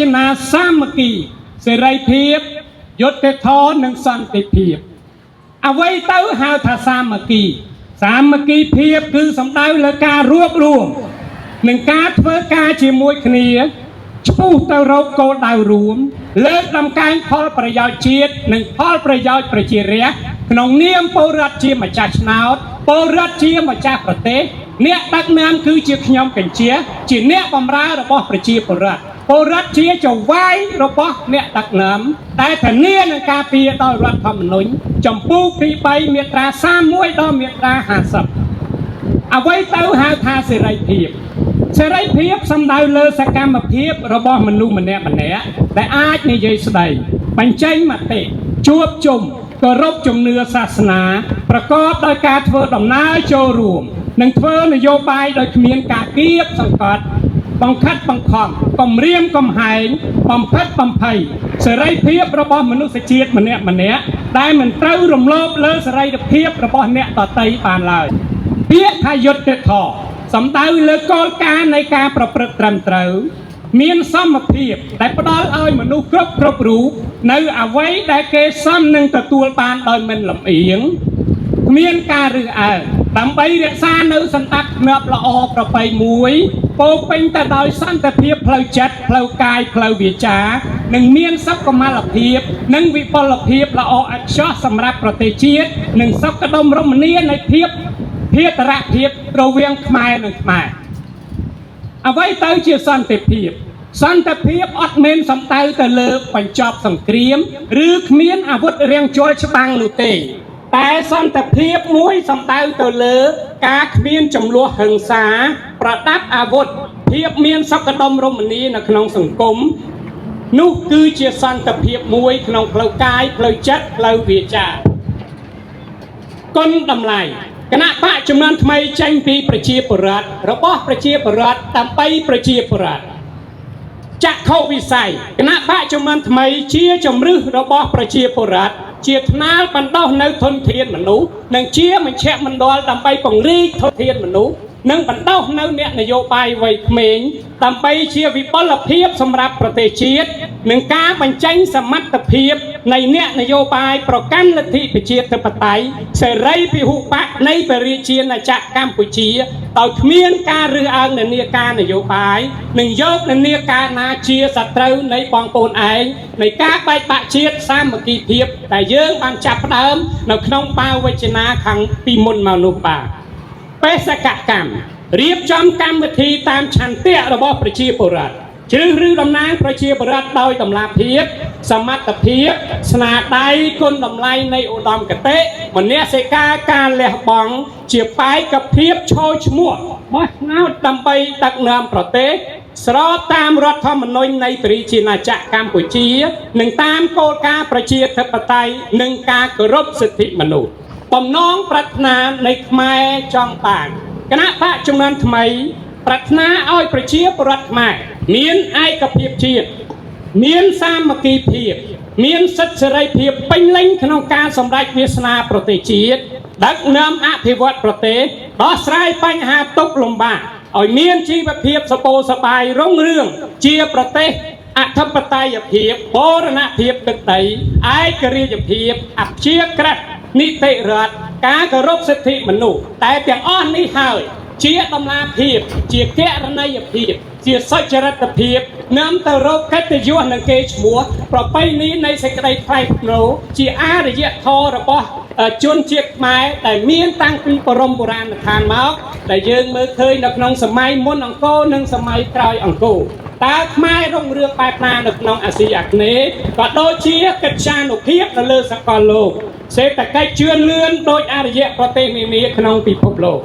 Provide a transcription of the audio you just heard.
ចនាសាមគ្គីសេរីភាពយុត្តិធម៌និងសន្តិភាពអ្វីទៅហៅថាសាមគ្គីភាពគឺសំដៅលើការរួបរួមនិងការធ្វើការជាមួយគ្នាឆ្ពោះទៅរកគោលដៅរួមលើកដំកើងផលប្រយោជន៍ជាតិនិងផលប្រយោជន៍ប្រជារាស្ត្រក្នុងនាមពលរដ្ឋជាម្ចាស់ឆ្នោតពលរដ្ឋជាម្ចាស់ប្រទេសអ្នកដឹកនាំគឺជាខ្ញុំកញ្ជាជាអ្នកបម្រើរបស់ប្រជាពលរដ្ឋពលរដ្ឋជាចៅហ្វាយរបស់អ្នកដឹកនាំតែធានានឹងការពារដោយរដ្ឋធម្មនុញ្ញចំពោះទី3មាត្រា31ដល់មាត្រា50អ្វីទៅហៅថាសេរីភាពសំដៅលើសកម្មភាពរបស់មនុស្សម្នាក់ដែលអាចនិយាយស្ដីបញ្ចេញមតិជួបជុំគោរពជំនឿសាសនាប្រកបដោយការធ្វើដំណើរចូលរួមនិងធ្វើនយោបាយដោយគ្មានការគៀបសង្កត់បង្ខិតបង្ខំគំរាមកំហែងបំផិតបំភ័យសេរីភាពរបស់មនុស្សជាតិម្នាក់ដែលមិនត្រូវរំលោភលើសេរីភាពរបស់អ្នកដទៃបានឡើយពាក្យថាយុត្តិធម៌សំដៅលើគោលការណ៍នៃការប្រព្រឹត្តត្រឹមត្រូវមានសមភាពដែលផ្ដល់ឲ្យមនុស្សគ្រប់រូបនៅអ្វីដែលគេសមនឹងទទួលបានដោយមិនលំអៀងគ្មានការរើសអើងដើម្បីរក្សានៅសន្តិភាពល្អប្រពៃមួយពោពេញទៅដោយសន្តិភាពផ្លូវចិត្តផ្លូវកាយផ្លូវវាចានិងមានសុខុមាលភាពនិងវិពលភាពល្អឥតខ្ចោះសម្រាប់ប្រទេសជាតិនិងសុខដុមរមនានៃភាពរវាងខ្មែរនិងខ្មែរអ្វីទៅជាសន្តិភាពអត់មានសំដៅទៅលើបញ្ចប់សង្គ្រាមឬគ្មានអាវុធរាំងជលច្បាំងនោះទេតែសន្តិភាពមួយសំដៅទៅលើការគ្មានចំនួនហិង្សាប្រដាប់អាវុធភាពមានសុខដុមរមនានៅក្នុងសង្គមនោះគឺជាសន្តិភាពមួយក្នុងផ្លូវកាយផ្លូវចិត្តផ្លូវវាចាគុណតម្លៃគណៈបកចំនួនថ្មីចេញពីប្រជាពលរដ្ឋរបស់ប្រជាពលរដ្ឋដើម្បីប្រជាពលរដ្ឋចក្ខុវិស័យគណៈបកចំនួនថ្មីជាជំរឹះរបស់ប្រជាពលរដ្ឋជាថ្នាលបណ្ដោះនៅធនធានមនុស្សនិងជាមជ្ឈមណ្ឌលដើម្បីពង្រីកធនធានមនុស្សនិងបណ្ដោះនៅអ្នកនយោបាយវ័យក្មេងដើម្បីជាវិបលភាពសម្រាប់ប្រទេសជាតិនិងការបញ្ចេញសមត្ថភាពនៃអ្នកនយោបាយប្រកាន់លទ្ធិប្រជាធិបតេយ្យសេរីពហុបកនៃប្រជាជាណាចក្រកម្ពុជាដោយគ្មានការរើសអើងនានាការនយោបាយនិងយកនានាការណាជាសត្រូវនៃបងប្អូនឯងនៃការបែកបាក់ជាតិសាមគ្គីភាពដែលយើងបានចាប់ផ្ដើមនៅក្នុងបាវចនាខាងពីមុនមកនោះបាទបេសកកម្មរៀបចំកម្មវិធីតាមឆន្ទៈរបស់ប្រជាពលរដ្ឋជ្រើសរើសតំណាងប្រជាពលរដ្ឋដោយតម្លាភាពសមត្ថភាពស្នាដៃគុណតម្លៃនៃឧត្តមគតិមនសិការការលះបង់ជាបែកភាពឈរឈ្មោះបោះឆ្នោតដើម្បីដឹកនាំប្រទេសស្របតាមរដ្ឋធម្មនុញ្ញនៃប្រជាជាណាចក្រកម្ពុជានិងតាមគោលការណ៍ប្រជាធិបតេយ្យនិងការគោរពសិទ្ធិមនុស្សបំណងប្រាថ្នានៃខ្មែរចង់បានគណៈបកចំនួនថ្មីប្រាថ្នាឲ្យប្រជាពលរដ្ឋខ្មែរមានឯកភាពជាតិមានសាមគ្គីភាពមានសិទ្ធិសេរីភាពពេញលេញក្នុងការសម្រេចវាសនាប្រទេសជាតិដឹកនាំអភិវឌ្ឍប្រទេសដោះស្រាយបញ្ហាទុក្ខលំបាកឲ្យមានជីវភាពសបោសប្បាយរុងរឿងជាប្រទេសអធិបតេយ្យភាពបូរណភាពទឹកដីឯករាជ្យភាពអព្យាក្រឹតនីតិរដ្ឋការគោរពសិទ្ធិមនុស្សតែទាំងអស់នេះហើយជាតម្លាភាពជាកណន័យភាពជាសុចរិតភាពនាំទៅរកកិត្តិយសនិងកេរ្តិ៍ឈ្មោះប្រពៃណីនៃសេចក្តីថ្លៃថ្នូរជាអរិយធម៌របស់ជនជាតិខ្មែរដែលមានតាំងពីបរមបុរាណដ្ឋានមកដែលយើងមើលឃើញនៅក្នុងសម័យមុនអង្គរនិងសម័យក្រោយអង្គរតើខ្មែររុងរឿងបែបណានៅក្នុងអាស៊ីអាគ្នេយ៍ក៏ដូចជាកិត្យានុភាពនៅលើសកលលោកសេដ្ឋកិច្ចជឿនលឿនដោយអរិយប្រទេសនានាក្នុងពិភពលោក